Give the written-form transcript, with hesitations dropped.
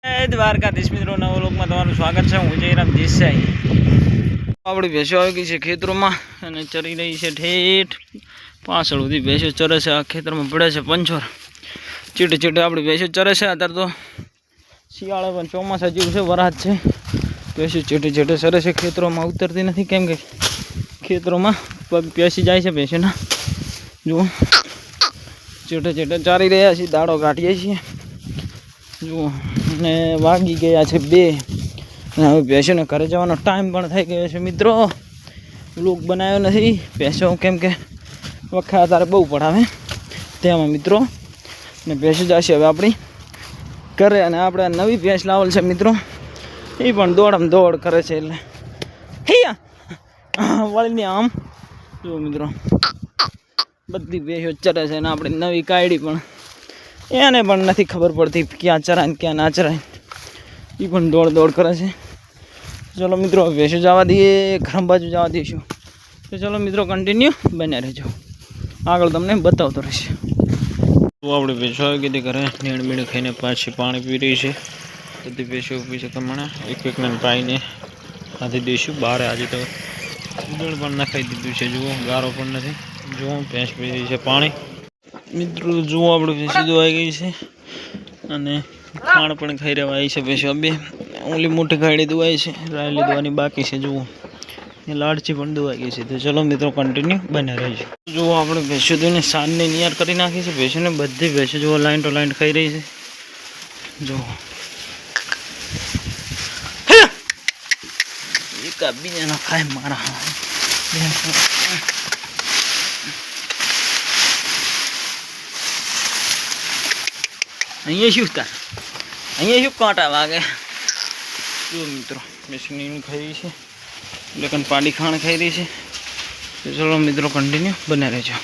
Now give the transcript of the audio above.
દ્વારકાધીશ મિત્રો, નવો લોકમાં તમારું સ્વાગત છે। હું જયરામ દેસાઈ। આપણી ભેંસો આવી ગઈ છે ખેતરોમાં અને ચરી રહી છે ઠેઠ પાછળ સુધી ભેંસો ચરે છે। આ ખેતરમાં પડે છે પંચોર, ચીટે ચીટે આપણી ભેંસો ચરે છે। અત્યારે તો શિયાળે પણ ચોમાસા જેવું છે, વરાત છે, ભેંસો ચીટે ચીટે ચરે છે। ખેતરોમાં ઉતરતી નથી, કેમ કે ખેતરોમાં પગ પેસી જાય છે ભેંસોના। જુઓ ચીટે ચીટે ચારી રહ્યા છીએ, દાડો કાઢીએ છીએ। જુઓ ને વાગી ગયા છે 2 અને હવે ભેંસોને ઘરે જવાનો ટાઈમ પણ થઈ ગયો છે મિત્રો। વ્લોગ બનાવ્યો નથી ભેંસો, કેમ કે વખા તારે બહુ પડાવે તેમાં મિત્રો, ને ભેંસો જશે હવે આપણી ઘરે। અને આપણે નવી ભેંસ લાવેલ છે મિત્રો, એ પણ દોડમ દોડ કરે છે, એટલે હૈયા વળીને આમ જુઓ મિત્રો બધી ભેંસો ચરે છે। અને આપણે નવી કાયડી પણ એને પણ નથી ખબર પડતી ક્યાં ચરાય ને ક્યાં ના ચરાય, એ પણ દોડ દોડ કરે છે। ચલો મિત્રો ભેંસો જવા દઈએ, ગરમ બાજુ જવા દઈશું। તો ચલો મિત્રો કન્ટિન્યુ બન્યા રહેજો, આગળ તમને બતાવતો રહેશે। તો આપણે ભેંસો આવી ગઈ ઘરે, નીણ બીણ ખાઈને પાછી પાણી પી રહી છે। બધી ભેંસો ઊભી છે, તમને એક એકને પાઈને ખાધી દઈશું બહાર। આજે તો ઉદળ પણ નખાઈ દીધું છે, જુઓ ગારો પણ નથી। જુઓ ભેંસ પી રહી છે પાણી મિત્રો। જુઓ આપણે ભેંસો દોવાઈ ગઈ છે અને ખાણ પણ ખાઈ રહેવા આવી છે ભેંસો 2। ઓલી મોટી ગાડી દોવાઈ છે, રાયલી દોવાની બાકી છે। જુઓ એ લાડચી પણ દોવાઈ ગઈ છે। તો ચલો મિત્રો કન્ટિન્યુ બને રહેજો। જુઓ આપણે ભેંસો દોઈને સાંજની નિયાર કરી નાખી છે ભેંસોને। બધી ભેંસો જુઓ લાઈન ટુ લાઈન ખાઈ રહી છે। જુઓ એક બીજાનો ખાય મારા અહીંયા શું તાર, અહીંયા શું કાંટા વાગે। જુઓ મિત્રો બેસની ખાઈ છે, લેકન પાડી ખાણ ખાઈ રહી છે। તો ચલો મિત્રો કન્ટિન્યુ બને રહેજો।